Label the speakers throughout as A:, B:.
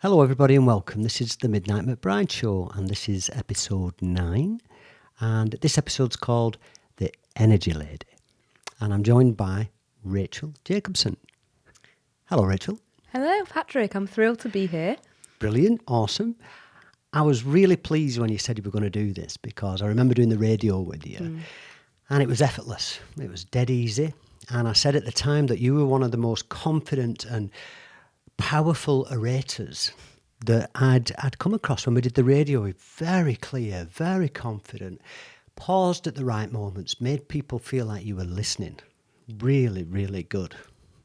A: Hello everybody and welcome. This is the Midnight McBride Show and this is episode 9 and this episode's called The Energy Lady and I'm joined by Rachel Jacobson. Hello Rachel.
B: Hello Patrick, I'm thrilled to be here.
A: Brilliant, awesome. I was really pleased when you said you were going to do this because I remember doing the radio with you and it was effortless. It was dead easy and I said at the time that you were one of the most confident and powerful orators that I'd come across when we did the radio. Very clear, very confident, paused at the right moments, made people feel like you were listening. Really, really good,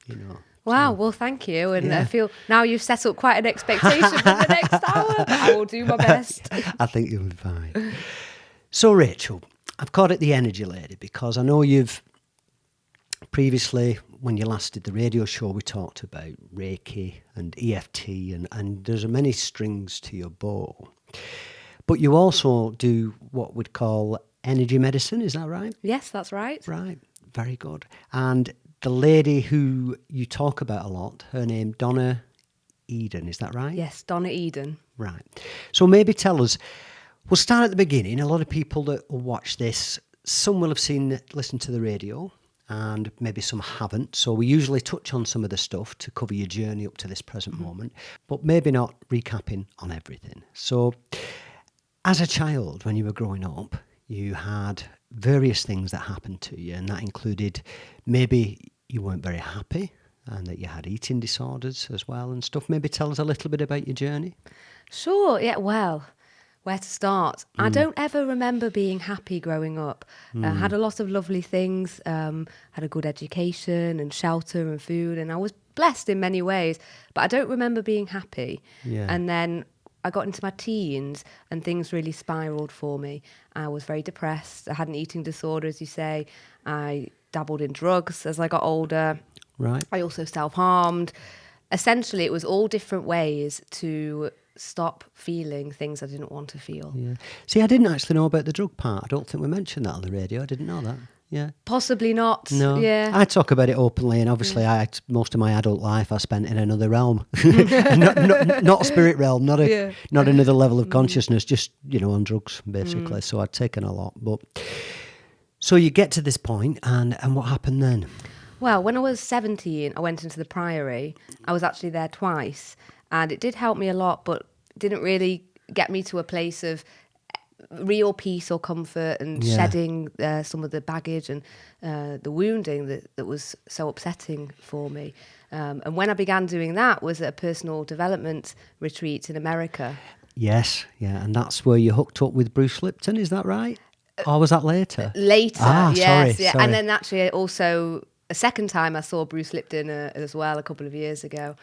A: you know.
B: Wow, well, thank you. And I feel now you've set up quite an expectation for the next hour. I will do my best.
A: I think you'll be fine. So, Rachel, I've called it the Energy Lady because I know you've previously, when you last did the radio show, we talked about Reiki and E.F.T. and there's many strings to your bow. But you also do what we'd call energy medicine, is that right?
B: Yes, that's right.
A: Right, very good. And the lady who you talk about a lot, her name Donna Eden, is that right?
B: Yes, Donna Eden.
A: Right. So maybe tell us, we'll start at the beginning. A lot of people that will watch this, some will have listened to the radio, and maybe some haven't. So we usually touch on some of the stuff to cover your journey up to this present moment, but maybe not recapping on everything. So as a child, when you were growing up, you had various things that happened to you, and that included maybe you weren't very happy and that you had eating disorders as well and stuff. Maybe tell us a little bit about your journey.
B: Sure, yeah, well, where to start? I don't ever remember being happy growing up. I had a lot of lovely things, had a good education and shelter and food, and I was blessed in many ways, but I don't remember being happy.
A: Yeah.
B: And then I got into my teens and things really spiraled for me. I was very depressed. I had an eating disorder, as you say. I dabbled in drugs as I got older.
A: Right.
B: I also self-harmed. Essentially, it was all different ways to stop feeling things I didn't want to feel.
A: Yeah. See, I didn't actually know about the drug part. I don't think we mentioned that on the radio. I didn't know that. Yeah.
B: Possibly not.
A: No.
B: Yeah.
A: I talk about it openly, and obviously, most of my adult life I spent in another realm, not a spirit realm, not another level of consciousness, just on drugs basically. So I'd taken a lot, but so you get to this point, and what happened then?
B: Well, when I was 17, I went into the Priory. I was actually there twice. And it did help me a lot, but didn't really get me to a place of real peace or comfort and shedding some of the baggage and the wounding that was so upsetting for me. And when I began doing that was at a personal development retreat in America.
A: Yes, yeah, and that's where you hooked up with Bruce Lipton, is that right? Or was that later?
B: Later,
A: Sorry.
B: yes. Yeah. And then actually also a second time I saw Bruce Lipton as well a couple of years ago.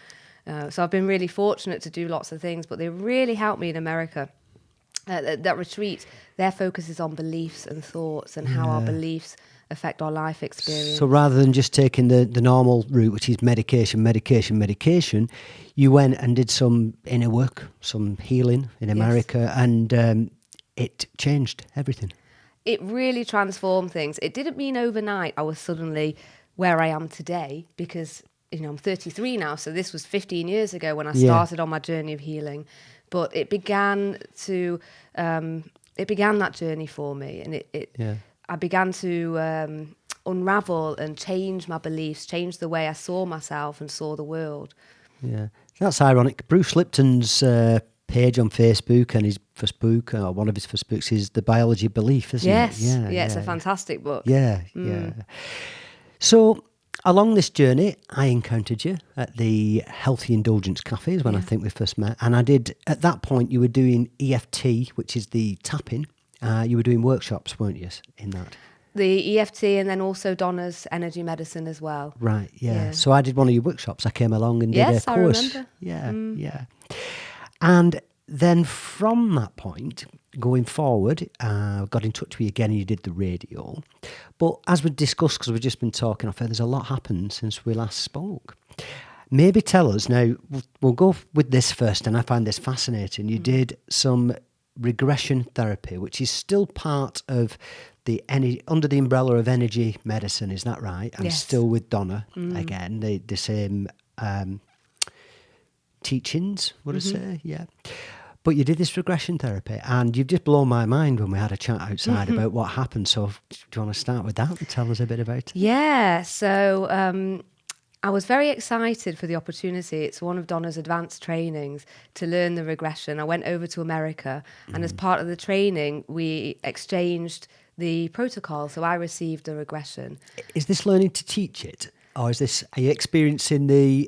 B: So I've been really fortunate to do lots of things, but they really helped me in America. That retreat, their focus is on beliefs and thoughts and how our beliefs affect our life experience.
A: So rather than just taking the normal route, which is medication, you went and did some inner work, some healing in America, and it changed everything.
B: It really transformed things. It didn't mean overnight I was suddenly where I am today, because I'm 33 now, so this was 15 years ago when I started on my journey of healing. But it began that journey for me, and I began to unravel and change my beliefs, change the way I saw myself and saw the world. Yeah,
A: that's ironic. Bruce Lipton's page on Facebook and his first book, or one of his first books, is The Biology of Belief, isn't it?
B: Yeah, it's a fantastic book.
A: Yeah. So along this journey, I encountered you at the Healthy Indulgence Cafes when I think we first met. And at that point, you were doing E.F.T, which is the tapping. You were doing workshops, weren't you, in that?
B: The E.F.T and then also Donna's energy medicine as well.
A: Right, yeah. So I did one of your workshops. I came along and did a course.
B: Yes, I remember.
A: Yeah. And then from that point, going forward, got in touch with you again and you did the radio. But as we discussed, because we've just been talking off air, there's a lot happened since we last spoke. Maybe tell us, now we'll go with this first, and I find this fascinating. You did some regression therapy, which is still part of under the umbrella of energy medicine, is that right? And
B: yes.
A: Still with Donna, again, the same teachings, would I say? Yeah. But you did this regression therapy, and you've just blown my mind when we had a chat outside about what happened. So do you want to start with that and tell us a bit about it?
B: Yeah, so I was very excited for the opportunity. It's one of Donna's advanced trainings to learn the regression. I went over to America, and as part of the training, we exchanged the protocol. So I received the regression.
A: Is this learning to teach it, or are you experiencing the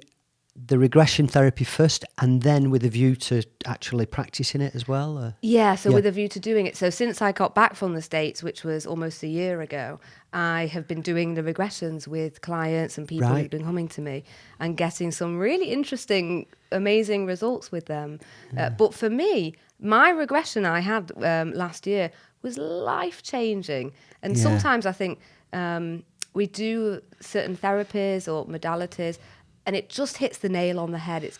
A: regression therapy first and then with a view to actually practicing it as well? Or?
B: Yeah, so with a view to doing it. So since I got back from the States, which was almost a year ago, I have been doing the regressions with clients and people who've been coming to me and getting some really interesting, amazing results with them. But for me, my regression I had last year was life-changing. And sometimes I think we do certain therapies or modalities and it just hits the nail on the head. It's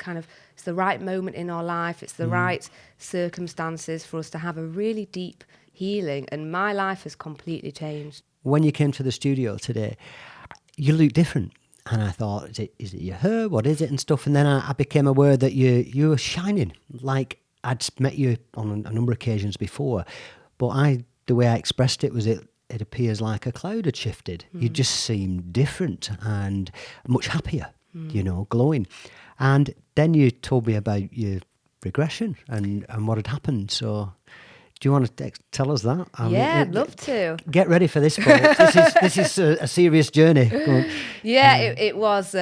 B: the right moment in our life. It's the right circumstances for us to have a really deep healing. And my life has completely changed.
A: When you came to the studio today, you look different. And I thought, is it your hair? What is it? And stuff. And then I became aware that you were shining. Like I'd met you on a number of occasions before. But the way I expressed it was it appears like a cloud had shifted. You just seemed different and much happier. Glowing. And then you told me about your regression and what had happened. So do you want to tell us that?
B: I'd love to.
A: Get ready for this, folks. This is a serious journey.
B: Yeah, it was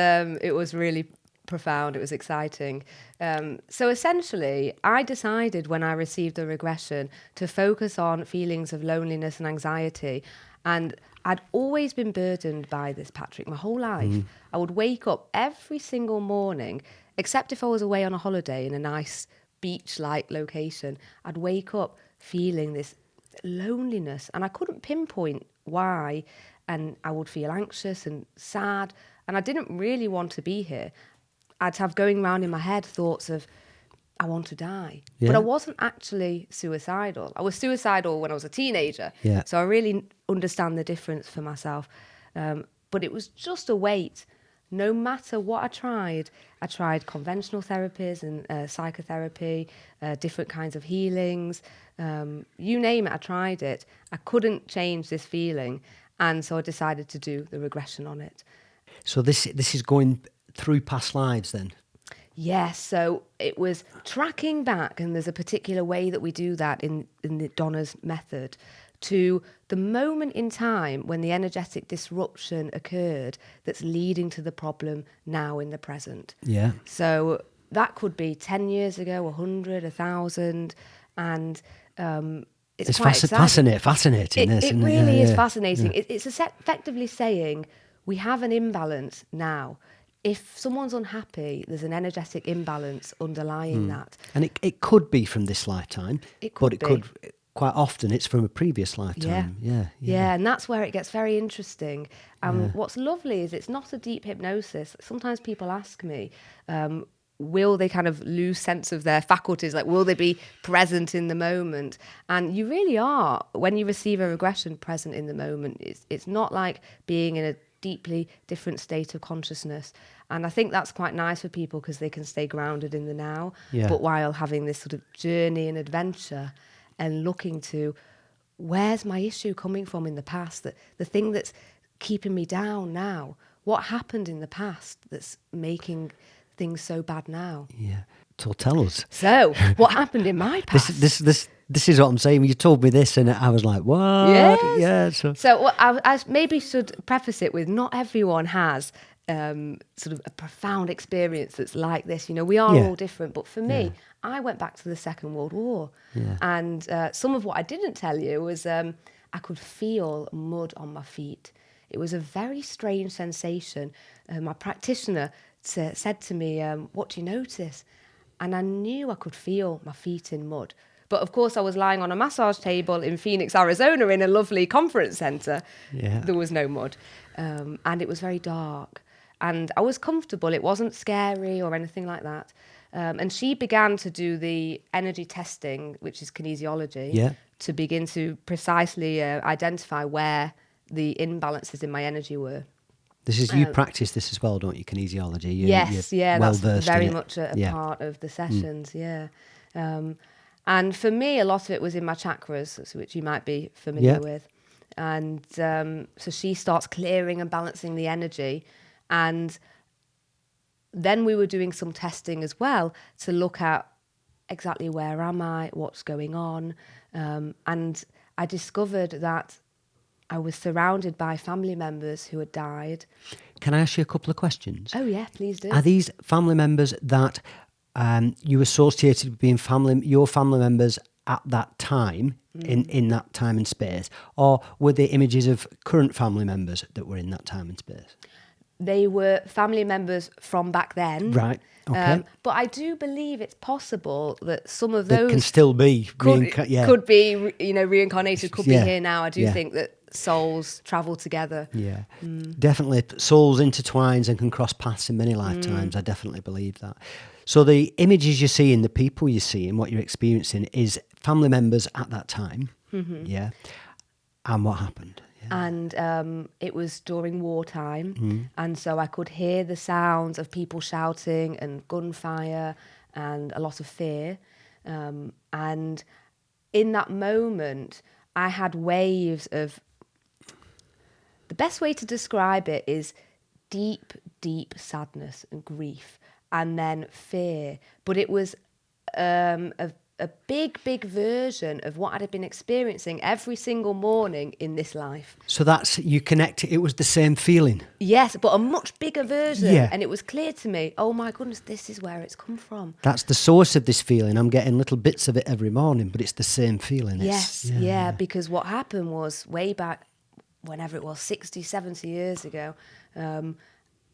B: really profound. It was exciting. So essentially, I decided when I received the regression to focus on feelings of loneliness and anxiety. And I'd always been burdened by this, Patrick, my whole life. I would wake up every single morning, except if I was away on a holiday in a nice beach-like location. I'd wake up feeling this loneliness, and I couldn't pinpoint why. And I would feel anxious and sad, and I didn't really want to be here. I'd have going around in my head thoughts of, I want to die. Yeah. But I wasn't actually suicidal. I was suicidal when I was a teenager. Yeah. So I really understand the difference for myself. But it was just a weight. No matter what I tried conventional therapies and psychotherapy, different kinds of healings. You name it, I tried it. I couldn't change this feeling. And so I decided to do the regression on it.
A: So this is going through past lives then?
B: Yes, so it was tracking back, and there's a particular way that we do that in the Donna's method, to the moment in time when the energetic disruption occurred that's leading to the problem now in the present. Yeah. So that could be 10 years ago, 100, 1,000, and it's quite
A: fascinating.
B: It really is fascinating. Yeah. It's effectively saying we have an imbalance now. If someone's unhappy, there's an energetic imbalance underlying that.
A: And it could be from this lifetime, but quite often it's from a previous lifetime.
B: Yeah, and that's where it gets very interesting. What's lovely is it's not a deep hypnosis. Sometimes people ask me, will they kind of lose sense of their faculties? Like, will they be present in the moment? And you really are, when you receive a regression, present in the moment. It's not like being in a deeply different state of consciousness. And I think that's quite nice for people because they can stay grounded in the now, but while having this sort of journey and adventure and looking to where's my issue coming from in the past, the thing that's keeping me down now, what happened in the past that's making things so bad now? Yeah.
A: So tell us.
B: So what happened in my past?
A: This is what I'm saying. You told me this and I was like, what?
B: Yes.
A: Yeah.
B: So I maybe should preface it with not everyone has sort of a profound experience that's like this. We are all different. But for me, I went back to the Second World War. Yeah. And some of what I didn't tell you was I could feel mud on my feet. It was a very strange sensation. My practitioner said to me, what do you notice? And I knew I could feel my feet in mud. But of course, I was lying on a massage table in Phoenix, Arizona, in a lovely conference centre. Yeah. There was no mud. And it was very dark. And I was comfortable. It wasn't scary or anything like that. And she began to do the energy testing, which is kinesiology, to begin to precisely identify where the imbalances in my energy were.
A: This is, you practice this as well, don't you, kinesiology?
B: Yes,
A: you're
B: that's
A: well-versed
B: very
A: in it.
B: much a part of the sessions, and for me, a lot of it was in my chakras, which you might be familiar with. And so she starts clearing and balancing the energy. And then we were doing some testing as well to look at exactly where am I, what's going on. And I discovered that I was surrounded by family members who had died.
A: Can I ask you a couple of questions?
B: Oh, yeah, please do.
A: Are these family members that you associated with being your family members at that time, in that time and space? Or were they images of current family members that were in that time and space?
B: They were family members from back then.
A: Right, okay.
B: But I do believe it's possible that some of
A: That
B: those
A: can still be
B: could be, reincarnated, could be
A: Yeah,
B: here now. I do
A: yeah.
B: think that souls travel together.
A: Yeah, definitely. Souls intertwines and can cross paths in many lifetimes. I definitely believe that. So the images you see and the people you see and what you're experiencing is family members at that time. Yeah. And what happened? Yeah.
B: And it was during wartime. And so I could hear the sounds of people shouting and gunfire and a lot of fear. And in that moment, I had waves of... The best way to describe it is deep, deep sadness and grief, and then fear. But it was a big, big version of what I'd been experiencing every single morning in this life.
A: So that's, you connect it was the same feeling.
B: Yes, but a much bigger version.
A: Yeah.
B: And it was clear to me, oh my goodness, this is where it's come from.
A: That's the source of this feeling. I'm getting little bits of it every morning, but it's the same feeling.
B: Yes, yeah, because what happened was way back, whenever it was, 60, 70 years ago,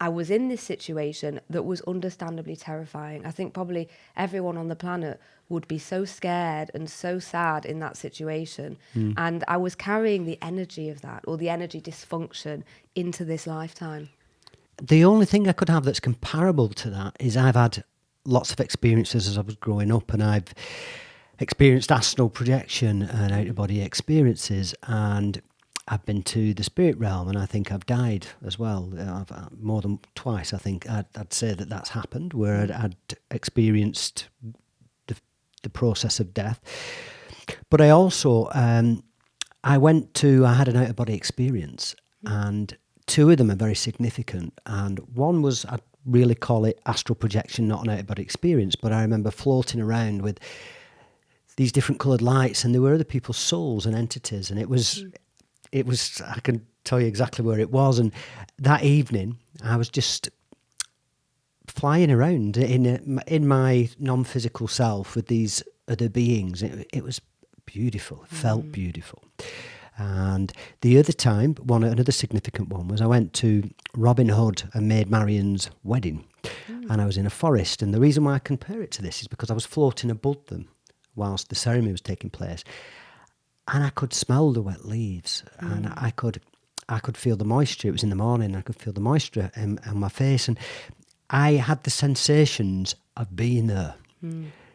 B: I was in this situation that was understandably terrifying. I think probably everyone on the planet would be so scared and so sad in that situation. And I was carrying the energy of that, or the energy dysfunction, into this lifetime.
A: The only thing I could have that's comparable to that is I've had lots of experiences as I was growing up, and I've experienced astral projection and out-of-body experiences, and I've been to the spirit realm, and I think I've died as well. I've, more than twice, I think I'd say that that's happened, where I'd experienced the process of death. But I also, I had an out-of-body experience, and two of them are very significant. And one was, I'd really call it astral projection, not an out-of-body experience, but I remember floating around with these different coloured lights, and there were other people's souls and entities, and it was, I can tell you exactly where it was. And that evening, I was just flying around in my non-physical self with these other beings. It was beautiful. It felt beautiful. And the other time, another significant one, was I went to Robin Hood and Maid Marian's wedding, and I was in a forest. And the reason why I compare it to this is because I was floating above them whilst the ceremony was taking place. And I could smell the wet leaves, and I could feel the moisture. It was in the morning. I could feel the moisture on my face, and I had the sensations of being there,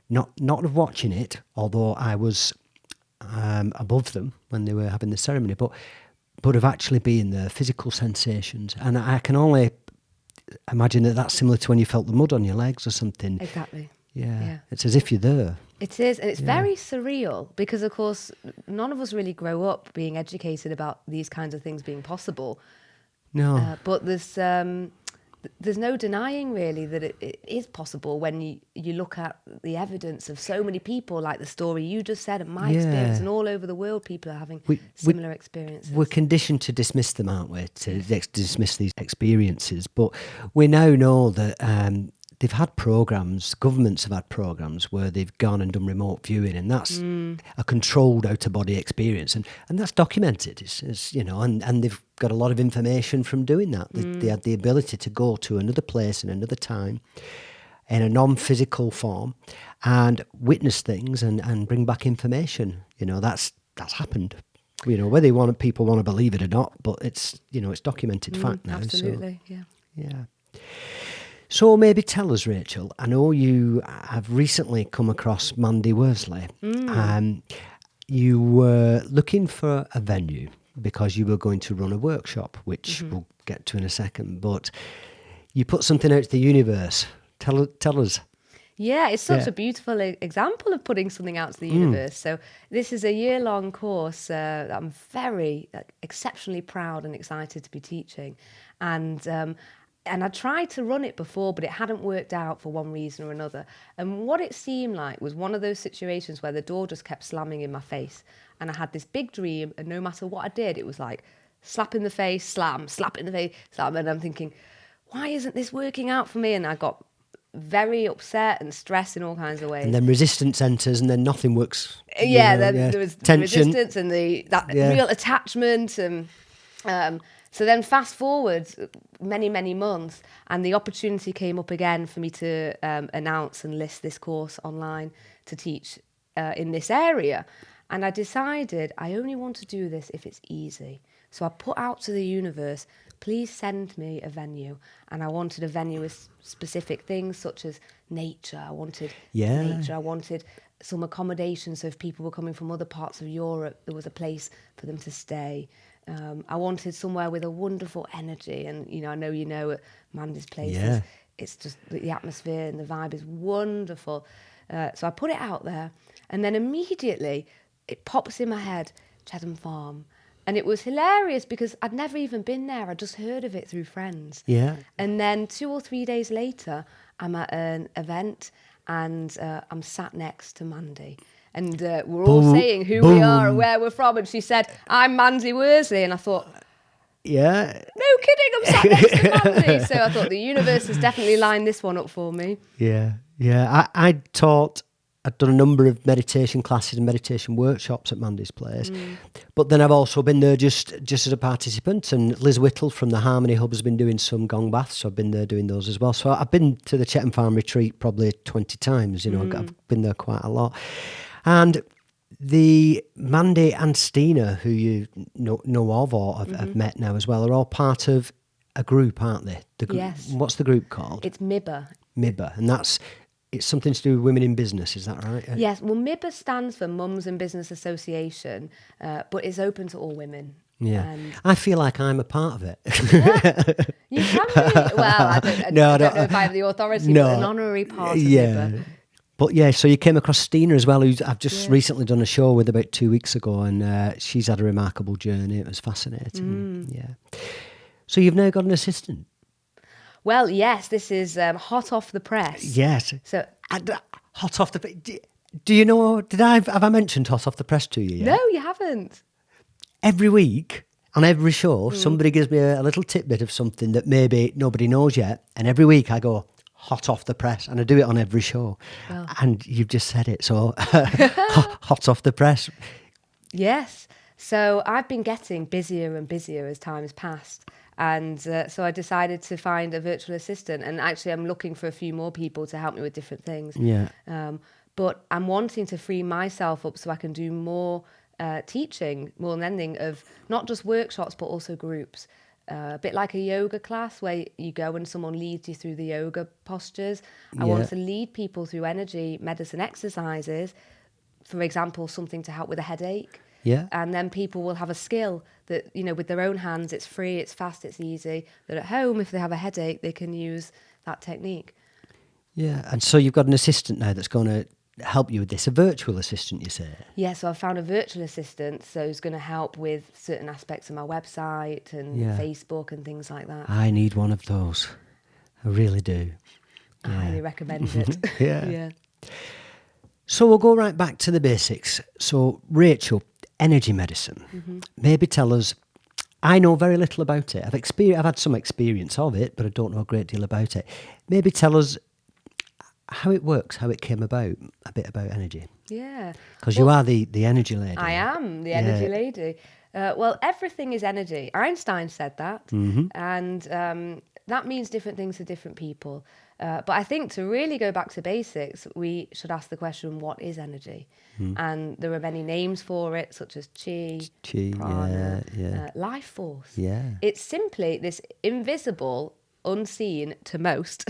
A: not of watching it, although I was above them when they were having the ceremony, but of actually being there, physical sensations. And I can only imagine that that's similar to when you felt the mud on your legs or something.
B: Exactly.
A: Yeah. It's as if you're there.
B: It is, and it's very surreal because, of course, none of us really grow up being educated about these kinds of things being possible.
A: No.
B: But there's no denying, really, that it is possible when you look at the evidence of so many people, like the story you just said, and my experience, and all over the world people are having similar experiences.
A: We're conditioned to dismiss them, aren't we? To dismiss these experiences. But we now know that... they've had programs, governments have had programs where they've gone and done remote viewing, and that's a controlled out-of-body experience, and that's documented. It's and they've got a lot of information from doing that. They had the ability to go to another place and another time in a non-physical form and witness things and bring back information. That's happened. Whether people want to believe it or not, but it's it's documented fact now.
B: Absolutely,
A: so, yeah. So maybe tell us, Rachel, I know you have recently come across Mandy Worsley. You were looking for a venue because you were going to run a workshop, which we'll get to in a second. But you put something out to the universe. Tell us.
B: Yeah, it's such a beautiful example of putting something out to the universe. So this is a year-long course that I'm very exceptionally proud and excited to be teaching. And I tried to run it before, but it hadn't worked out for one reason or another. And what it seemed like was one of those situations where the door just kept slamming in my face. And I had this big dream, and no matter what I did, it was like slap in the face, slam, slap in the face, slam. And I'm thinking, why isn't this working out for me? And I got very upset and stressed in all kinds of ways.
A: And then resistance enters, and then nothing works.
B: There was
A: tension,
B: resistance and that real attachment. And so then fast forward many, many months, and the opportunity came up again for me to announce and list this course online to teach in this area. And I decided I only want to do this if it's easy. So I put out to the universe, please send me a venue. And I wanted a venue with specific things such as nature. I wanted nature. I wanted some accommodation. So if people were coming from other parts of Europe, there was a place for them to stay. I wanted somewhere with a wonderful energy. And, I know at Mandy's place, it's just the atmosphere and the vibe is wonderful. So I put it out there. And then immediately it pops in my head, Chedham Farm. And it was hilarious because I'd never even been there. I just heard of it through friends.
A: Yeah.
B: And then 2 or 3 days later, I'm at an event and I'm sat next to Mandy. And we're all saying who we are and where we're from. And she said, I'm Mandy Worsley. And I thought,
A: yeah.
B: No kidding, I'm sat next to Mandy. So I thought the universe has definitely lined this one up for me.
A: Yeah. I'd done a number of meditation classes and meditation workshops at Mandy's place. But then I've also been there just as a participant. And Liz Whittle from the Harmony Hub has been doing some gong baths. So I've been there doing those as well. So I've been to the Chetham Farm retreat probably 20 times. I've been there quite a lot. And the Mandy and Stina, who you know of or have met now as well, are all part of a group, aren't they?
B: Yes.
A: What's the group called?
B: It's MIBA.
A: MIBA. And it's something to do with women in business, is that right?
B: Yes, well, MIBA stands for Mums and Business Association, but it's open to all women.
A: Yeah, I feel like I'm a part of it.
B: Yeah, you can be. Well, I don't know if I have the authority, but an honorary part of MIBA.
A: But yeah, so you came across Stina as well, who I've just recently done a show with about 2 weeks ago, and she's had a remarkable journey. It was fascinating. Yeah. So you've now got an assistant.
B: Well, yes, this is hot off the press.
A: Yes.
B: So
A: hot off the press. Do you know? Have I mentioned hot off the press to you yet?
B: No, you haven't.
A: Every week on every show, somebody gives me a little tidbit of something that maybe nobody knows yet, and every week I go hot off the press, and I do it on every show. Well. And you've just said it, so hot off the press.
B: Yes. So I've been getting busier and busier as time has passed. And so I decided to find a virtual assistant. And actually, I'm looking for a few more people to help me with different things.
A: Yeah.
B: But I'm wanting to free myself up so I can do more teaching, more than anything, of not just workshops, but also groups. A bit like a yoga class where you go and someone leads you through the yoga postures. I want to lead people through energy medicine exercises. For example, something to help with a headache.
A: Yeah.
B: And then people will have a skill that, with their own hands, it's free, it's fast, it's easy. That at home, if they have a headache, they can use that technique.
A: Yeah. And so you've got an assistant now that's going to help you with this, a virtual assistant, you say?
B: Yeah, so I found a virtual assistant, so who's going to help with certain aspects of my website and Facebook and things like that.
A: I need one of those. I really do.
B: I highly recommend it.
A: Yeah. So we'll go right back to the basics. So, Rachel, energy medicine. Maybe tell us, I know very little about it. I've had some experience of it, but I don't know a great deal about it. Maybe tell us how it works, how it came about, a bit about energy.
B: Yeah.
A: Because you are the energy lady.
B: I am the energy lady. Well, everything is energy. Einstein said that. And that means different things to different people. But I think to really go back to basics, we should ask the question, what is energy? And there are many names for it, such as chi, prana, life force.
A: Yeah.
B: It's simply this invisible, unseen to most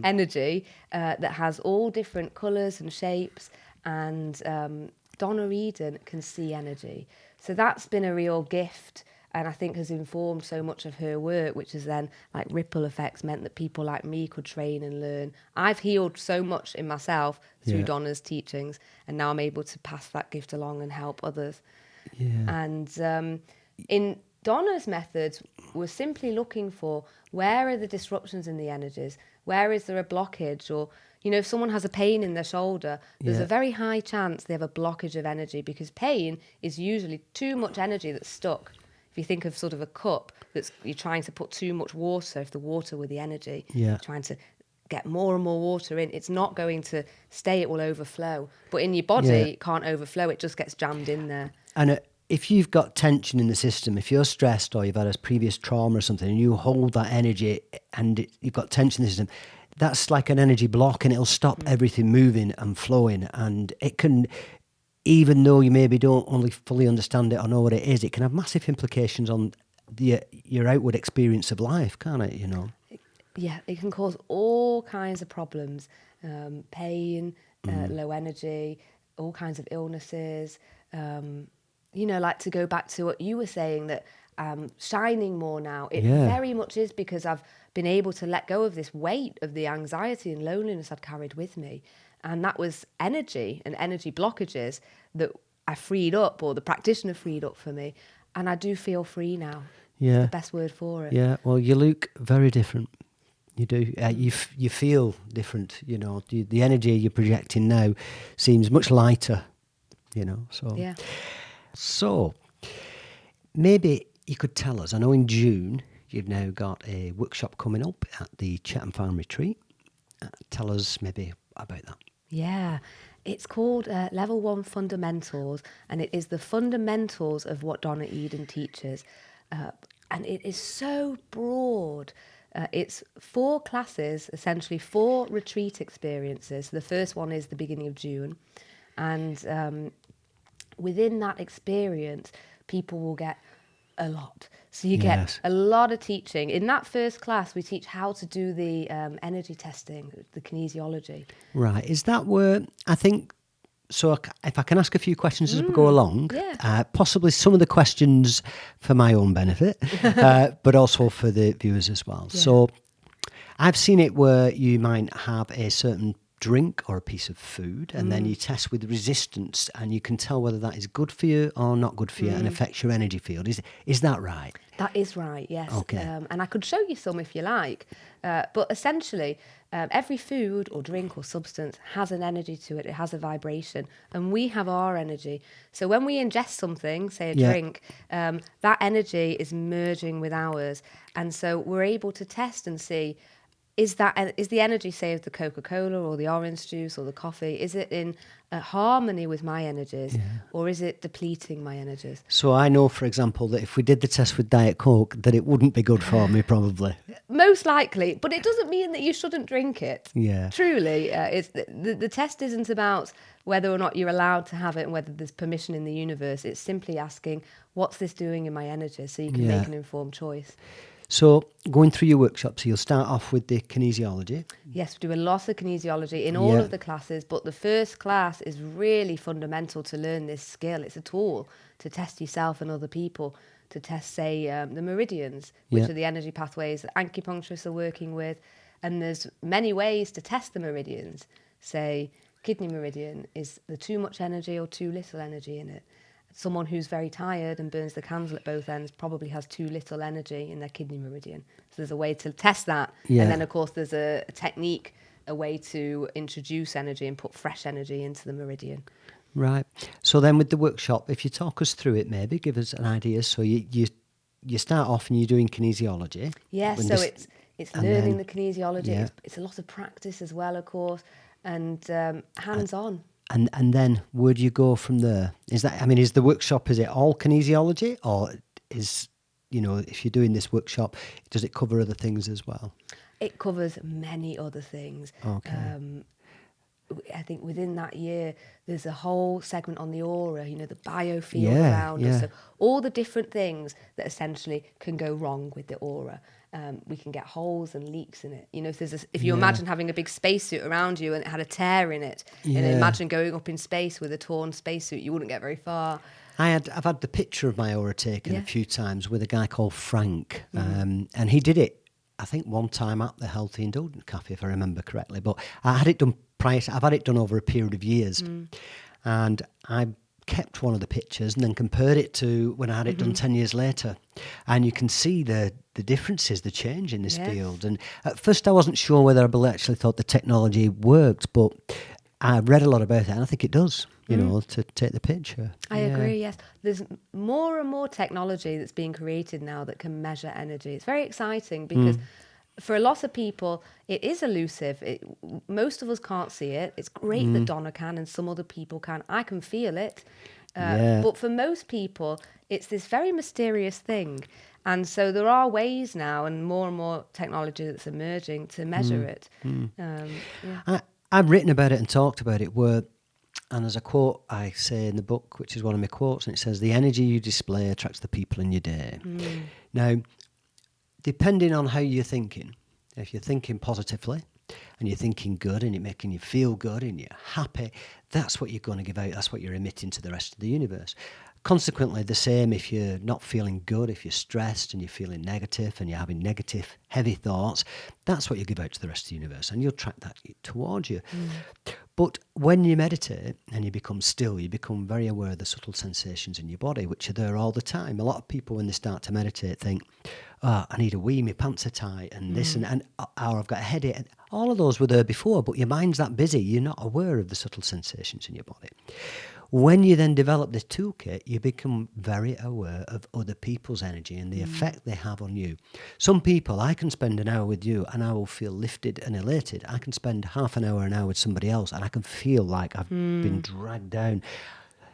B: energy that has all different colours and shapes and Donna Eden can see energy. So that's been a real gift, and I think has informed so much of her work, which has then, like ripple effects, meant that people like me could train and learn. I've healed so much in myself through Donna's teachings, and now I'm able to pass that gift along and help others.
A: Yeah.
B: And in Donna's methods, we're simply looking for, where are the disruptions in the energies? Where is there a blockage? Or, if someone has a pain in their shoulder, there's a very high chance they have a blockage of energy, because pain is usually too much energy that's stuck. If you think of sort of a cup you're trying to put too much water, if the water were the energy, trying to get more and more water in, it's not going to stay, it will overflow. But in your body, it can't overflow, it just gets jammed in there.
A: And if you've got tension in the system, if you're stressed or you've had a previous trauma or something, and you hold that energy and you've got tension in the system, that's like an energy block, and it'll stop everything moving and flowing. And it can, even though you maybe don't only fully understand it or know what it is, it can have massive implications on your outward experience of life, can't it?
B: Yeah, it can cause all kinds of problems, pain, low energy, all kinds of illnesses. Like, to go back to what you were saying, that shining more now, it very much is because I've been able to let go of this weight of the anxiety and loneliness I'd carried with me. And that was energy and energy blockages that I freed up, or the practitioner freed up for me. And I do feel free now.
A: Yeah.
B: It's the best word for it.
A: Yeah, well, you look very different. You do. You feel different, The energy you're projecting now seems much lighter, so...
B: Yeah.
A: So, maybe you could tell us, I know in June you've now got a workshop coming up at the Chatham Farm Retreat. Tell us maybe about that.
B: Yeah, it's called Level 1 Fundamentals, and it is the fundamentals of what Donna Eden teaches. And it is so broad. It's 4 classes, essentially 4 retreat experiences. The first one is the beginning of June. And within that experience, people will get a lot. So you get a lot of teaching. In that first class, we teach how to do the energy testing, the kinesiology.
A: Right. Is that where, I think, so if I can ask a few questions as we go along, possibly some of the questions for my own benefit, but also for the viewers as well. Yeah. So I've seen it where you might have a certain drink or a piece of food, and then you test with resistance, and you can tell whether that is good for you or not good for you and affects your energy field. Is that right?
B: That is right, yes.
A: Okay.
B: And I could show you some if you like. But essentially, every food or drink or substance has an energy to it. It has a vibration. And we have our energy. So when we ingest something, say a drink, that energy is merging with ours. And so we're able to test and see, is the energy, say, of the Coca-Cola or the orange juice or the coffee, is it in harmony with my energies, or is it depleting my energies?
A: So I know, for example, that if we did the test with Diet Coke, that it wouldn't be good for me, probably.
B: Most likely, but it doesn't mean that you shouldn't drink it.
A: Yeah.
B: Truly, it's the test isn't about whether or not you're allowed to have it and whether there's permission in the universe. It's simply asking, what's this doing in my energies, so you can make an informed choice.
A: So going through your workshops, you'll start off with the kinesiology.
B: Yes, we do a lot of kinesiology in all of the classes, but the first class is really fundamental to learn this skill. It's a tool to test yourself and other people, to test, say, the meridians, which are the energy pathways that acupuncturists are working with. And there's many ways to test the meridians. Say, kidney meridian, is there too much energy or too little energy in it? Someone who's very tired and burns the candle at both ends probably has too little energy in their kidney meridian. So there's a way to test that. Yeah. And then, of course, there's a technique, a way to introduce energy and put fresh energy into the meridian.
A: Right. So then with the workshop, if you talk us through it, maybe give us an idea. So you start off and you're doing kinesiology.
B: Yeah, so it's learning the kinesiology. Yeah. It's a lot of practice as well, of course, and hands-on.
A: And then where do you go from there? Is the workshop, is it all kinesiology, or is, if you're doing this workshop, does it cover other things as well?
B: It covers many other things. Okay. I think within that year, there's a whole segment on the aura, the biofield around us. So all the different things that essentially can go wrong with the aura. we can get holes and leaks in it. You know, if you imagine having a big spacesuit around you and it had a tear in it, and imagine going up in space with a torn spacesuit, you wouldn't get very far.
A: I've had the picture of my aura taken a few times with a guy called Frank, and he did it, I think, one time at the Healthy Indulgent Cafe, if I remember correctly. But I had it done prior. I've had it done over a period of years, and I kept one of the pictures and then compared it to when I had it done 10 years later, and you can see the differences, the change in this field. And at first I wasn't sure whether I actually thought the technology worked, but I read a lot about it and I think it does, you know, to take the picture.
B: I agree, yes. There's more and more technology that's being created now that can measure energy. It's very exciting because for a lot of people, it is elusive. Most of us can't see it. It's great that Donna can and some other people can. I can feel it. But for most people, it's this very mysterious thing. And so there are ways now and more technology that's emerging to measure it.
A: I've written about it and talked about it and there's a quote I say in the book, which is one of my quotes, and it says, "The energy you display attracts the people in your day." Now, depending on how you're thinking, if you're thinking positively and you're thinking good and you're making you feel good and you're happy, that's what you're going to give out. That's what you're emitting to the rest of the universe. Consequently, the same if you're not feeling good, if you're stressed and you're feeling negative and you're having negative, heavy thoughts, that's what you give out to the rest of the universe, and you'll attract that towards you. But when you meditate and you become still, you become very aware of the subtle sensations in your body, which are there all the time. A lot of people, when they start to meditate, think, "Oh, I need a wee, my pants are tight," and this and or I've got a headache. All of those were there before, but your mind's that busy, you're not aware of the subtle sensations in your body. When you then develop this toolkit, you become very aware of other people's energy and the effect they have on you. Some people, I can spend an hour with you and I will feel lifted and elated. I can spend half an hour with somebody else and I can feel like I've been dragged down.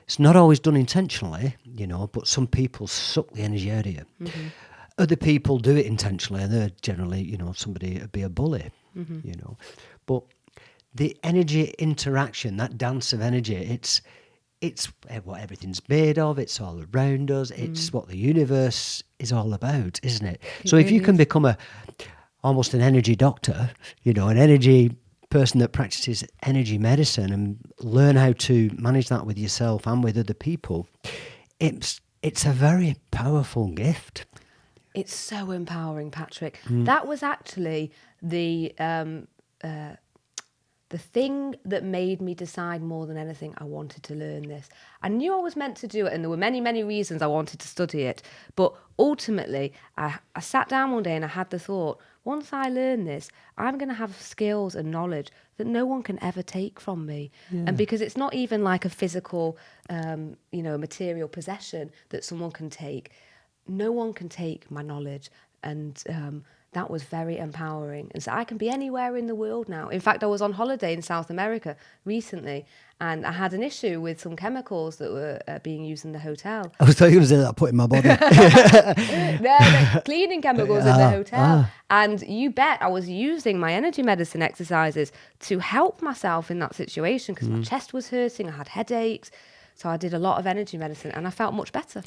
A: It's not always done intentionally, you know, but some people suck the energy out of you. Other people do it intentionally, and they're generally, you know, somebody would be a bully, you know. But the energy interaction, that dance of energy, it's what everything's made of. It's all around us. It's what the universe is all about, isn't it? So if you can become almost an energy doctor, you know, an energy person that practices energy medicine and learn how to manage that with yourself and with other people, it's a very powerful gift.
B: It's so empowering, Patrick. That was actually the thing that made me decide more than anything I wanted to learn this. I knew I was meant to do it, and there were many, many reasons I wanted to study it. But ultimately, I sat down one day and I had the thought, once I learn this, I'm going to have skills and knowledge that no one can ever take from me. And because it's not even like a physical, you know, material possession that someone can take. No one can take my knowledge, and that was very empowering. And so I can be anywhere in the world now. In fact, I was on holiday in South America recently, and I had an issue with some chemicals that were being used in the hotel.
A: I was going to say that I put in my body.
B: They're cleaning chemicals in the hotel. And you bet I was using my energy medicine exercises to help myself in that situation because my chest was hurting, I had headaches. So I did a lot of energy medicine and I felt much better.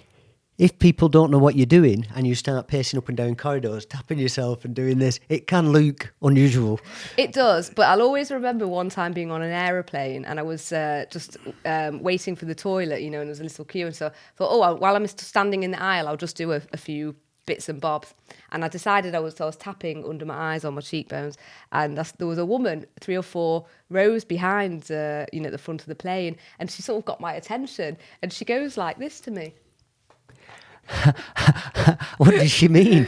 A: If people don't know what you're doing and you start pacing up and down corridors, tapping yourself and doing this, it can look unusual.
B: It does, but I'll always remember one time being on an aeroplane and I was just waiting for the toilet, you know, and there was a little queue. And so I thought, while I'm standing in the aisle, I'll just do a few bits and bobs. And I decided I was tapping under my eyes on my cheekbones. And there was a woman 3 or 4 rows behind, at the front of the plane. And she sort of got my attention. And she goes like this to me.
A: What did she mean?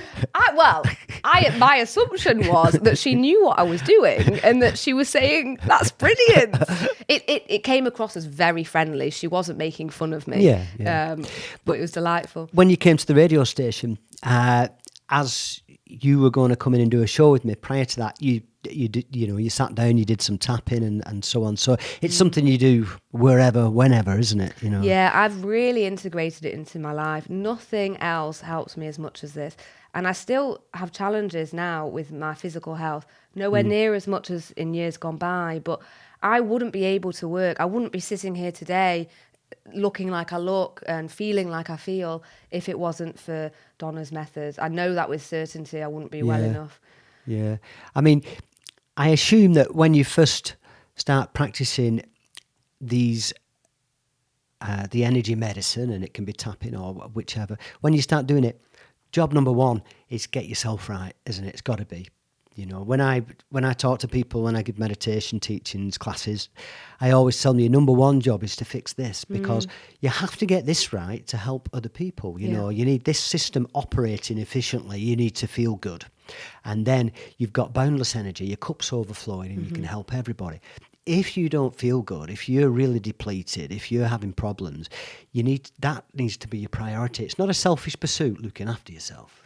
B: My assumption was that she knew what I was doing and that she was saying, "That's brilliant." It came across as very friendly. She wasn't making fun of me.
A: Yeah.
B: But it was delightful.
A: When you came to the radio station, as you were going to come in and do a show with me, prior to that, you did, you sat down, you did some tapping and so on. So it's something you do wherever, whenever, isn't it? You know.
B: Yeah, I've really integrated it into my life. Nothing else helps me as much as this. And I still have challenges now with my physical health, nowhere near as much as in years gone by. But I wouldn't be able to work. I wouldn't be sitting here today looking like I look and feeling like I feel if it wasn't for Donna's methods. I know that with certainty I wouldn't be well enough.
A: Yeah. I mean, I assume that when you first start practicing these, the energy medicine, and it can be tapping or whichever, when you start doing it, job number one is get yourself right, isn't it? It's got to be. You know, when I talk to people, when I give meditation teachings, classes, I always tell them your number one job is to fix this, because you have to get this right to help other people. You know, you need this system operating efficiently. You need to feel good. And then you've got boundless energy, your cup's overflowing, and you can help everybody. If you don't feel good, if you're really depleted, if you're having problems, that needs to be your priority. It's not a selfish pursuit, looking after yourself.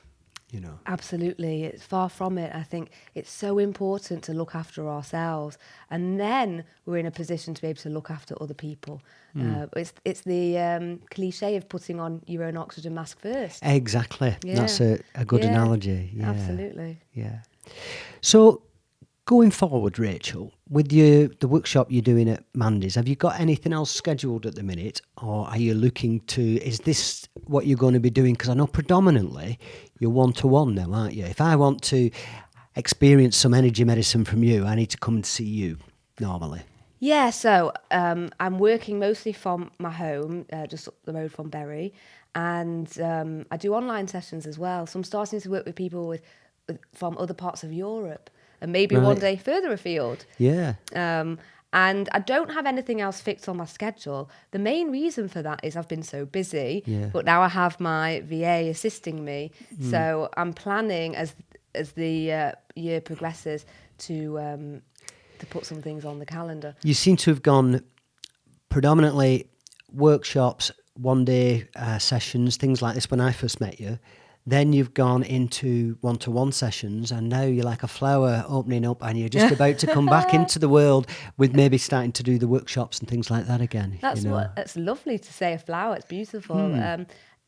A: You know. Absolutely.
B: It's far from it. I think it's so important to look after ourselves, and then we're in a position to be able to look after other people. It's the cliche of putting on your own oxygen mask first.
A: Exactly.
B: Yeah.
A: That's a good analogy. Yeah.
B: Absolutely.
A: Yeah. So going forward, Rachel, with the workshop you're doing at Mandy's, have you got anything else scheduled at the minute, or are you looking to, is this what you're going to be doing? Because I know predominantly you're one-to-one now, aren't you? If I want to experience some energy medicine from you, I need to come and see you normally.
B: Yeah, so I'm working mostly from my home, just up the road from Bury, and I do online sessions as well. So I'm starting to work with people from other parts of Europe, and maybe one day further afield.
A: Yeah.
B: And I don't have anything else fixed on my schedule. The main reason for that is I've been so busy, but now I have my VA assisting me. So I'm planning as the year progresses to put some things on the calendar.
A: You seem to have gone predominantly workshops, one-day sessions, things like this when I first met you. Then you've gone into one-to-one sessions, and now you're like a flower opening up, and you're just about to come back into the world with maybe starting to do the workshops and things like that again.
B: That's lovely to say, a flower. It's beautiful.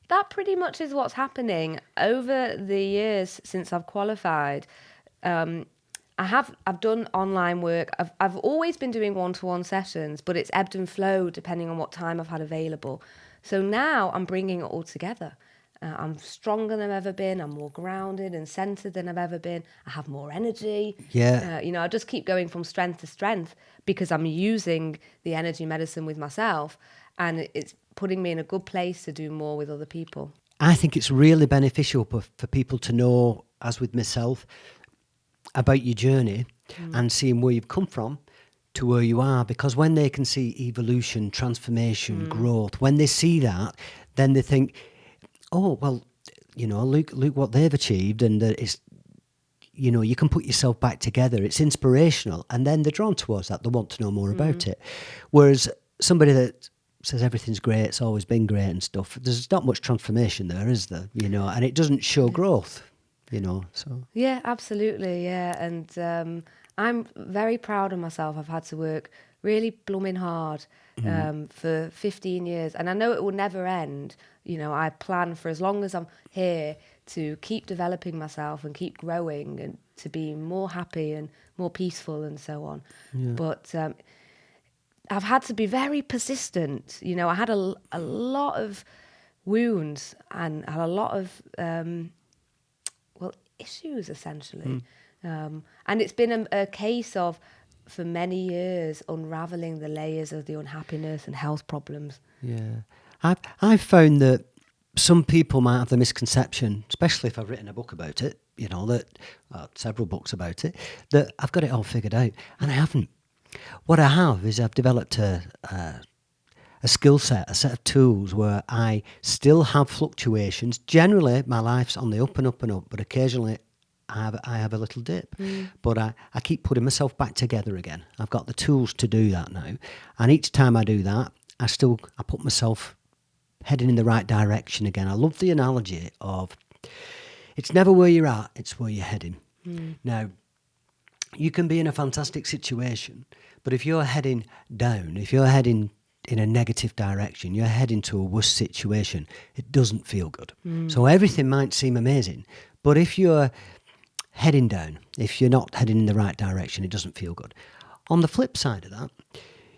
B: That pretty much is what's happening over the years since I've qualified. I've done online work. I've always been doing one-to-one sessions, but it's ebbed and flowed depending on what time I've had available. So now I'm bringing it all together. I'm stronger than I've ever been. I'm more grounded and centered than I've ever been. I have more energy.
A: Yeah.
B: I just keep going from strength to strength because I'm using the energy medicine with myself, and it's putting me in a good place to do more with other people.
A: I think it's really beneficial for people to know, as with myself, about your journey and seeing where you've come from to where you are, because when they can see evolution, transformation, growth, when they see that, then they think, oh, well, look what they've achieved, and it's, you can put yourself back together. It's inspirational, and then they're drawn towards that. They want to know more about it. Whereas somebody that says everything's great, it's always been great and stuff, there's not much transformation there, is there? And it doesn't show growth, so.
B: Yeah, absolutely, yeah. And I'm very proud of myself. I've had to work really blooming hard for 15 years, and I know it will never end. I plan for as long as I'm here to keep developing myself and keep growing and to be more happy and more peaceful and so on. Yeah. But I've had to be very persistent. I had a lot of wounds and had a lot of issues, essentially. And it's been a case of, for many years, unraveling the layers of the unhappiness and health problems.
A: Yeah. I've found that some people might have the misconception, especially if I've written a book about it, several books about it, that I've got it all figured out, and I haven't. What I have is I've developed a skill set, a set of tools where I still have fluctuations. Generally, my life's on the up and up and up, but occasionally I have a little dip. But I keep putting myself back together again. I've got the tools to do that now. And each time I do that, I put myself heading in the right direction again. I love the analogy of, it's never where you're at, it's where you're heading. Now, you can be in a fantastic situation, but if you're heading down, if you're heading in a negative direction, you're heading to a worse situation, it doesn't feel good. So everything might seem amazing, but if you're heading down, if you're not heading in the right direction, it doesn't feel good. On the flip side of that,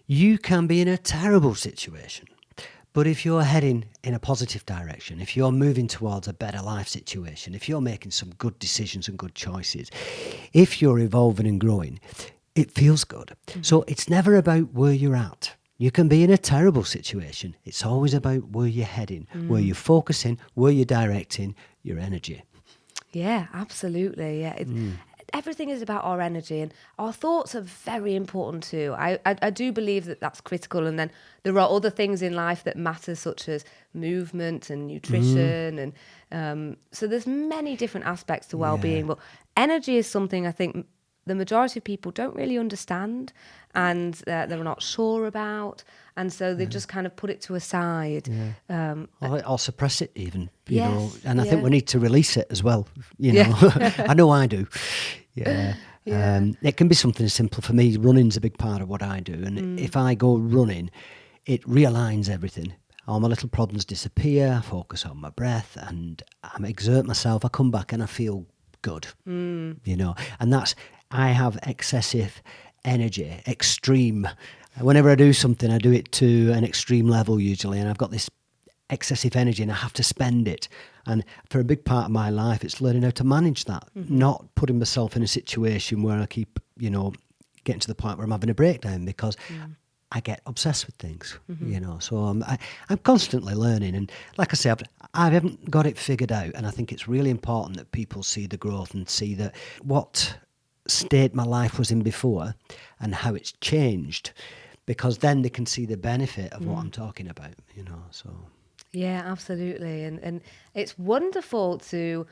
A: you can be in a terrible situation, But if you're heading in a positive direction, if you're moving towards a better life situation, if you're making some good decisions and good choices, if you're evolving and growing, it feels good. So it's never about where you're at. You can be in a terrible situation. It's always about where you're heading, where you're focusing, where you're directing your energy.
B: Yeah, absolutely. Yeah, everything is about our energy, and our thoughts are very important too. I do believe that that's critical, and then there are other things in life that matter, such as movement and nutrition, and so there's many different aspects to well-being. But energy is something I think the majority of people don't really understand, and they're not sure about, and so they just kind of put it to a side.
A: Or suppress it even, you
B: Yes,
A: know. And I
B: yeah.
A: think we need to release it as well, you
B: Yeah.
A: know. I know I do. Yeah.
B: Yeah.
A: It can be something as simple for me. Running's a big part of what I do. And if I go running, it realigns everything. All my little problems disappear. I focus on my breath and I exert myself. I come back and I feel good, you know. And I have excessive energy, extreme. Whenever I do something, I do it to an extreme level usually. And I've got this excessive energy and I have to spend it. And for a big part of my life, it's learning how to manage that, not putting myself in a situation where I keep, you know, getting to the point where I'm having a breakdown because I get obsessed with things, you know. So I'm constantly learning. And like I say, I haven't got it figured out. And I think it's really important that people see the growth and see that what state my life was in before and how it's changed, because then they can see the benefit of what I'm talking about, you know. So
B: Yeah, absolutely. And it's wonderful to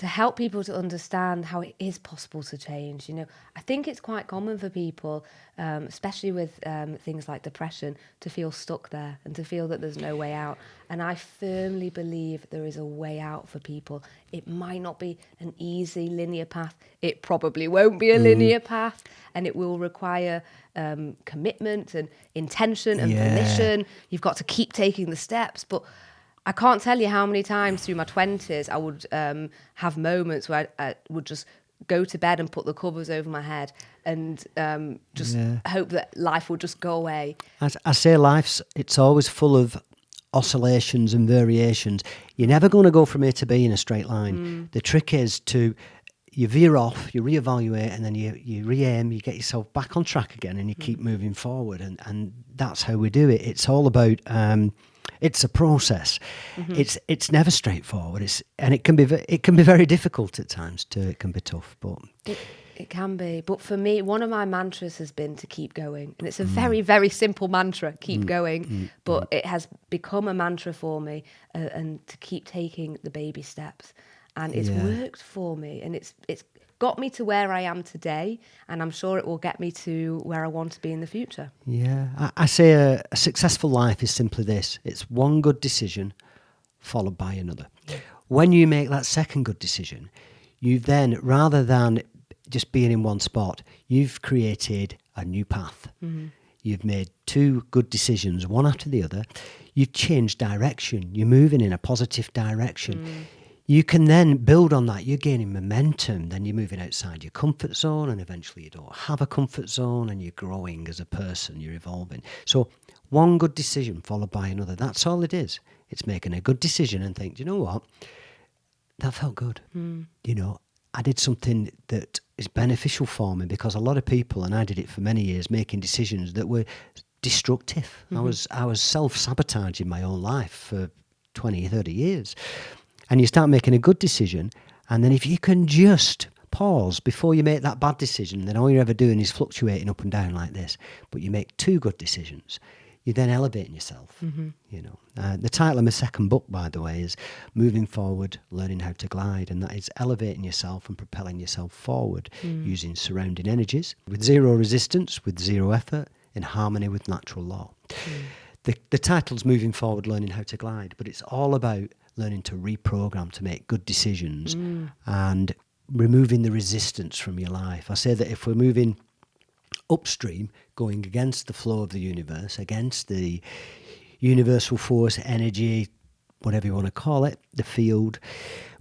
B: help people to understand how it is possible to change. You know, I think it's quite common for people, especially with things like depression, to feel stuck there and to feel that there's no way out. And I firmly believe there is a way out for people. It might not be an easy linear path. It probably won't be a linear path, and it will require commitment and intention and permission. You've got to keep taking the steps, but I can't tell you how many times through my 20s I would have moments where I would just go to bed and put the covers over my head and just hope that life would just go away.
A: I say it's always full of oscillations and variations. You're never going to go from A to B in a straight line. The trick is you veer off, you reevaluate, and then you re-aim, you get yourself back on track again, and you keep moving forward. And that's how we do it. It's all about... it's a process. It's never straightforward. It can be very difficult at times too. It can be tough, but
B: it can be. But for me, one of my mantras has been to keep going, and it's a very, very simple mantra: keep going. But it has become a mantra for me, and to keep taking the baby steps, and it's worked for me, and it's got me to where I am today, and I'm sure it will get me to where I want to be in the future.
A: Yeah, I say a successful life is simply this. It's one good decision followed by another. When you make that second good decision, you then, rather than just being in one spot, you've created a new path. You've made two good decisions, one after the other. You've changed direction. You're moving in a positive direction. You can then build on that. You're gaining momentum. Then you're moving outside your comfort zone, and eventually you don't have a comfort zone, and you're growing as a person. You're evolving. So one good decision followed by another. That's all it is. It's making a good decision and think, do you know what? That felt good. You know, I did something that is beneficial for me, because a lot of people, and I did it for many years, making decisions that were destructive. I was self-sabotaging my own life for 20, 30 years. And you start making a good decision, and then if you can just pause before you make that bad decision, then all you're ever doing is fluctuating up and down like this. But you make two good decisions, you're then elevating yourself. You know, the title of my second book, by the way, is Moving Forward, Learning How to Glide, and that is elevating yourself and propelling yourself forward using surrounding energies with zero resistance, with zero effort, in harmony with natural law. The title's Moving Forward, Learning How to Glide, but it's all about learning to reprogram to make good decisions and removing the resistance from your life. I say that if we're moving upstream, going against the flow of the universe, against the universal force, energy, whatever you want to call it, the field,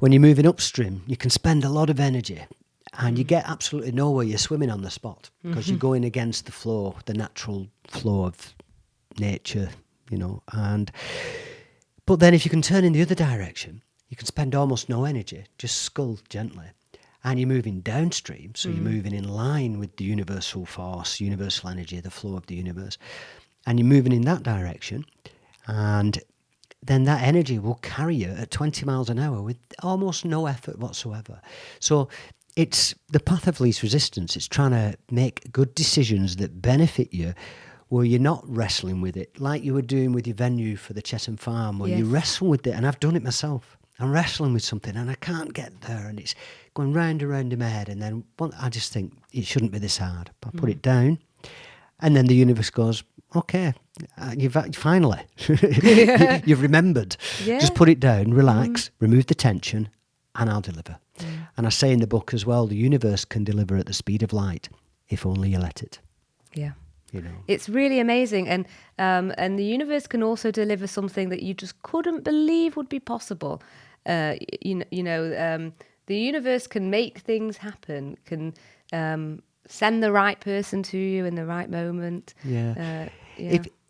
A: when you're moving upstream, you can spend a lot of energy and you get absolutely nowhere. You're swimming on the spot because you're going against the flow, the natural flow of nature, But then if you can turn in the other direction, you can spend almost no energy, just scull gently. And you're moving downstream, so you're moving in line with the universal force, universal energy, the flow of the universe. And you're moving in that direction, and then that energy will carry you at 20 miles an hour with almost no effort whatsoever. So it's the path of least resistance. It's trying to make good decisions that benefit you, where you're not wrestling with it, like you were doing with your venue for the Chesham Farm, where you wrestle with it. And I've done it myself. I'm wrestling with something and I can't get there, and it's going round and round in my head. And then I just think it shouldn't be this hard. I put it down, and then the universe goes, okay, you've finally, you've remembered.
B: Yeah.
A: Just put it down, relax, remove the tension, and I'll deliver. And I say in the book as well, the universe can deliver at the speed of light if only you let it.
B: Yeah.
A: You know.
B: It's really amazing, and the universe can also deliver something that you just couldn't believe would be possible. The universe can make things happen, can send the right person to you in the right moment.
A: Yeah.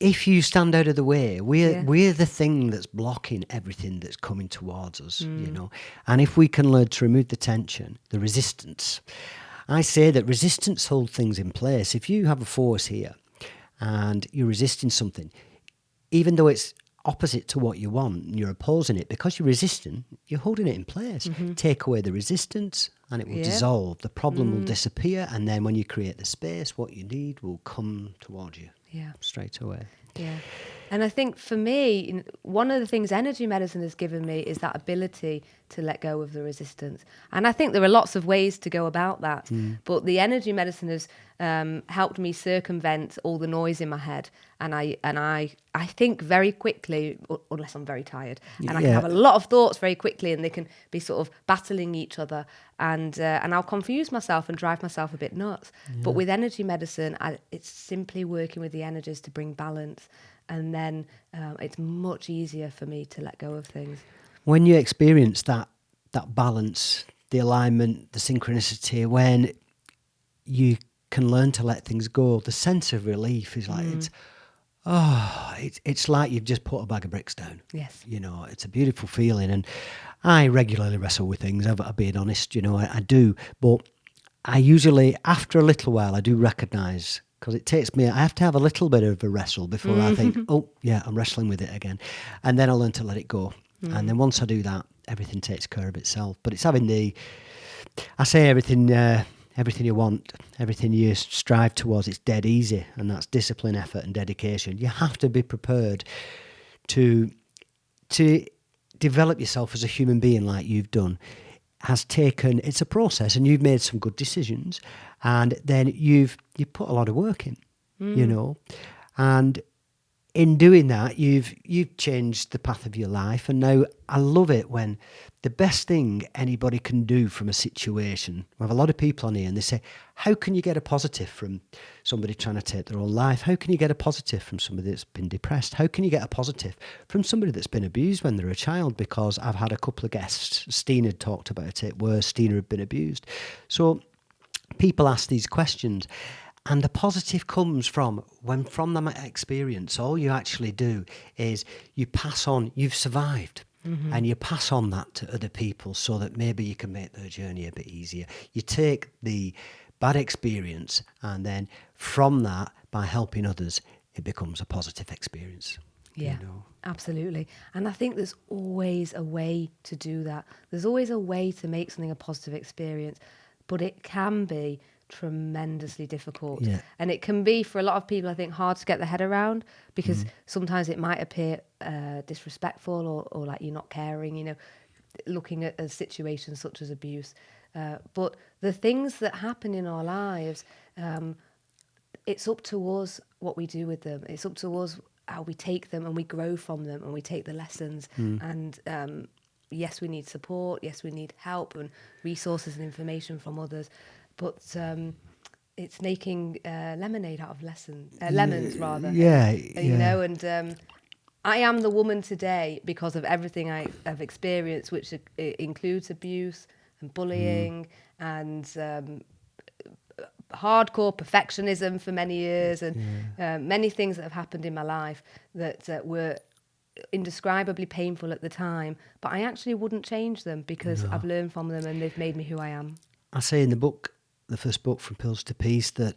A: If you stand out of the way, we're the thing that's blocking everything that's coming towards us, And if we can learn to remove the tension, the resistance. I say that resistance holds things in place. If you have a force here and you're resisting something, even though it's opposite to what you want and you're opposing it, because you're resisting, you're holding it in place. Take away the resistance and it will dissolve. The problem will disappear, and then when you create the space, what you need will come towards you straight away.
B: Yeah. And I think for me, one of the things energy medicine has given me is that ability to let go of the resistance. And I think there are lots of ways to go about that. But the energy medicine has helped me circumvent all the noise in my head. And I think very quickly, unless I'm very tired. And I can have a lot of thoughts very quickly, and they can be sort of battling each other. And I'll confuse myself and drive myself a bit nuts. But with energy medicine, it's simply working with the energies to bring balance. And then it's much easier for me to let go of things.
A: When you experience that balance, the alignment, the synchronicity, when you can learn to let things go, the sense of relief is like, it's like you've just put a bag of bricks down.
B: Yes.
A: It's a beautiful feeling. And I regularly wrestle with things, I'm being honest, I do. But I usually, after a little while, I do recognise, because it takes me, I have to have a little bit of a wrestle before I think, I'm wrestling with it again. And then I learn to let it go. And then once I do that, everything takes care of itself. But it's having everything you want, everything you strive towards, it's dead easy. And that's discipline, effort and dedication. You have to be prepared to develop yourself as a human being like you've done. It's a process, and you've made some good decisions, and then you've put a lot of work in, and in doing that, you've changed the path of your life. And now I love it when the best thing anybody can do from a situation, we have a lot of people on here and they say, how can you get a positive from somebody trying to take their own life? How can you get a positive from somebody that's been depressed? How can you get a positive from somebody that's been abused when they're a child? Because I've had a couple of guests, Stina had talked about it, where Stina had been abused. So people ask these questions. And the positive comes from that experience, all you actually do is you pass on, you've survived, and you pass on that to other people so that maybe you can make their journey a bit easier. You take the bad experience, and then from that, by helping others, it becomes a positive experience.
B: Yeah, absolutely. And I think there's always a way to do that. There's always a way to make something a positive experience, but it can be tremendously difficult. And it can be, for a lot of people, I think, hard to get their head around, because sometimes it might appear disrespectful or like you're not caring, looking at a situation such as abuse. But the things that happen in our lives, it's up to us what we do with them. It's up to us how we take them and we grow from them and we take the lessons. And yes, we need support. Yes, we need help and resources and information from others. But it's making lemonade out of lemons, rather. And I am the woman today because of everything I have experienced, which includes abuse and bullying and hardcore perfectionism for many years, and many things that have happened in my life that were indescribably painful at the time, but I actually wouldn't change them because I've learned from them and they've made me who I am.
A: I say in the book, the first book, From Pills to Peace, that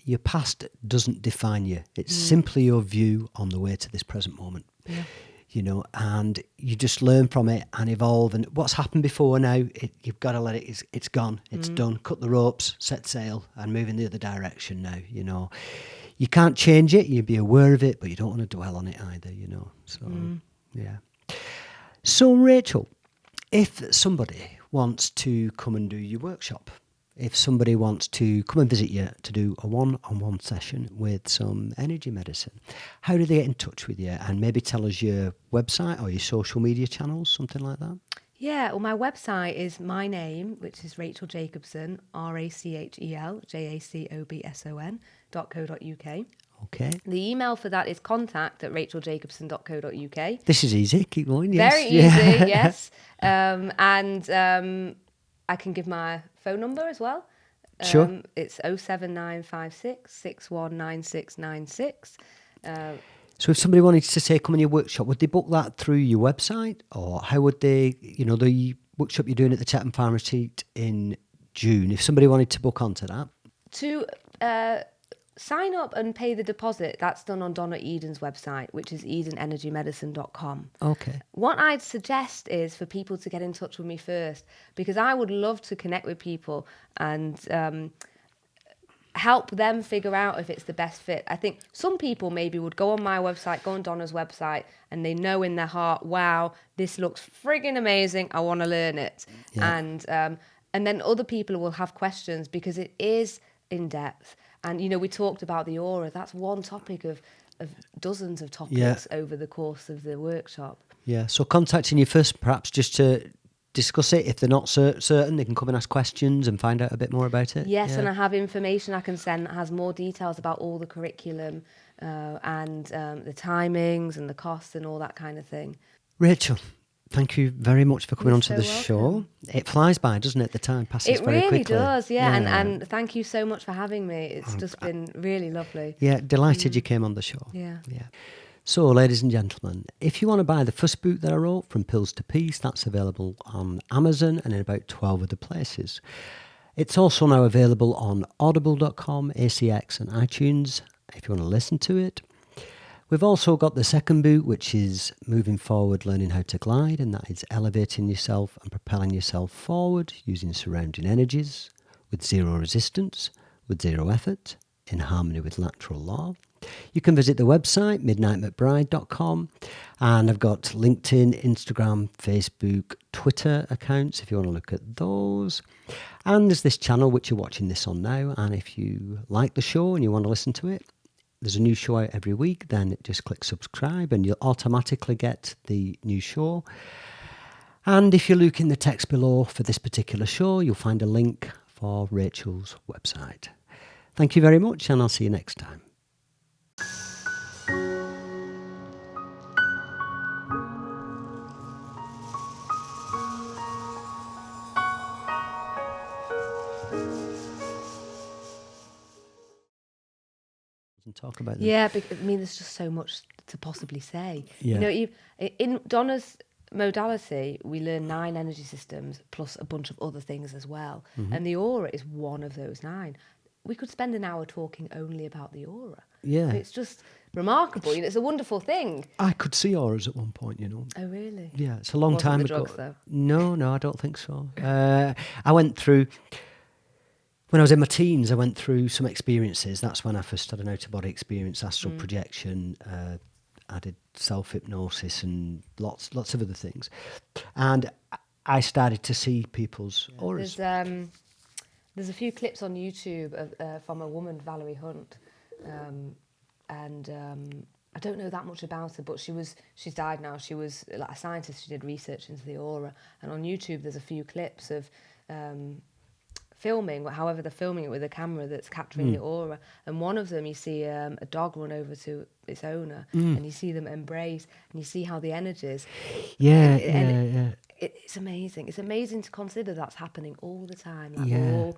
A: your past doesn't define you. It's simply your view on the way to this present moment.
B: Yeah.
A: You know, and you just learn from it and evolve. And what's happened before now, you've got to let it, it's gone, it's done. Cut the ropes, set sail, and move in the other direction now, you know. You can't change it, you'd be aware of it, but you don't want to dwell on it either, you know. So, yeah. So, Rachel, if somebody wants to come and do your workshop, if somebody wants to come and visit you to do a one-on-one session with some energy medicine, how do they get in touch with you? And maybe tell us your website or your social media channels, something like that.
B: Yeah, well, my website is my name, which is Rachel Jacobson, RachelJacobson.co.uk.
A: Okay.
B: The email for that is contact@racheljacobson.co.uk.
A: This is easy. Keep going. Yes.
B: Very easy, yes. And I can give my phone number as well.
A: Sure.
B: It's 07956 619696.
A: So if somebody wanted to say come in your workshop, would they book that through your website, or how would they, you know, the workshop you're doing at the Chatham Farm Retreat in June, if somebody wanted to book onto that?
B: To sign up and pay the deposit, that's done on Donna Eden's website, which is edenenergymedicine.com.
A: Okay.
B: What I'd suggest is for people to get in touch with me first, because I would love to connect with people and help them figure out if it's the best fit. I think some people maybe would go on my website, go on Donna's website, and they know in their heart, wow, this looks frigging amazing, I want to learn it.
A: Yeah.
B: And then other people will have questions because it is in depth. And, you know, we talked about the aura. That's one topic of dozens of topics over the course of the workshop.
A: Yeah, so contacting you first, perhaps just to discuss it. If they're not certain, they can come and ask questions and find out a bit more about it.
B: Yes, and I have information I can send that has more details about all the curriculum and the timings and the costs and all that kind of thing.
A: Rachel, thank you very much for coming
B: You're
A: onto
B: so
A: the
B: welcome.
A: show. It flies by, doesn't it? The time passes
B: It
A: very
B: really
A: quickly.
B: does, yeah. And thank you so much for having me. It's just been really lovely.
A: Yeah, delighted you came on the show.
B: Yeah.
A: So, ladies and gentlemen, if you want to buy the first book that I wrote, From Pills to Peace, that's available on Amazon and in about 12 other places. It's also now available on audible.com, ACX and iTunes if you want to listen to it. We've also got the second book, which is Moving Forward, Learning How to Glide, and that is elevating yourself and propelling yourself forward using surrounding energies with zero resistance, with zero effort, in harmony with natural law. You can visit the website, midnightmcbride.com, and I've got LinkedIn, Instagram, Facebook, Twitter accounts if you want to look at those. And there's this channel which you're watching this on now, and if you like the show and you want to listen to it, there's a new show out every week, then just click subscribe and you'll automatically get the new show. And if you look in the text below for this particular show, you'll find a link for Rachel's website. Thank you very much, and I'll see you next time. And talk about them.
B: Yeah, because, I mean, there's just so much to possibly say.
A: Yeah.
B: You know, in Donna's modality, we learn 9 energy systems plus a bunch of other things as well.
A: Mm-hmm.
B: And the aura is one of those 9. We could spend an hour talking only about the aura.
A: Yeah.
B: It's just remarkable. You know, it's a wonderful thing.
A: I could see auras at one point, you know.
B: Oh, really?
A: Yeah, it's a long
B: Wasn't
A: time
B: the
A: ago.
B: drugs, though?
A: No, I don't think so. I went through, when I was in my teens, I went through some experiences. That's when I first had an out-of-body experience, astral projection. I did self-hypnosis and lots of other things. And I started to see people's auras.
B: There's a few clips on YouTube from a woman, Valerie Hunt, and I don't know that much about her, but she's died now. She was like a scientist. She did research into the aura, and on YouTube there's a few clips of filming. However, they're filming it with a camera that's capturing the aura, and one of them you see a dog run over to its owner, and you see them embrace, and you see how the energies.
A: Yeah.
B: It's amazing. It's amazing to consider that's happening all the time. Like
A: Yeah.
B: we're all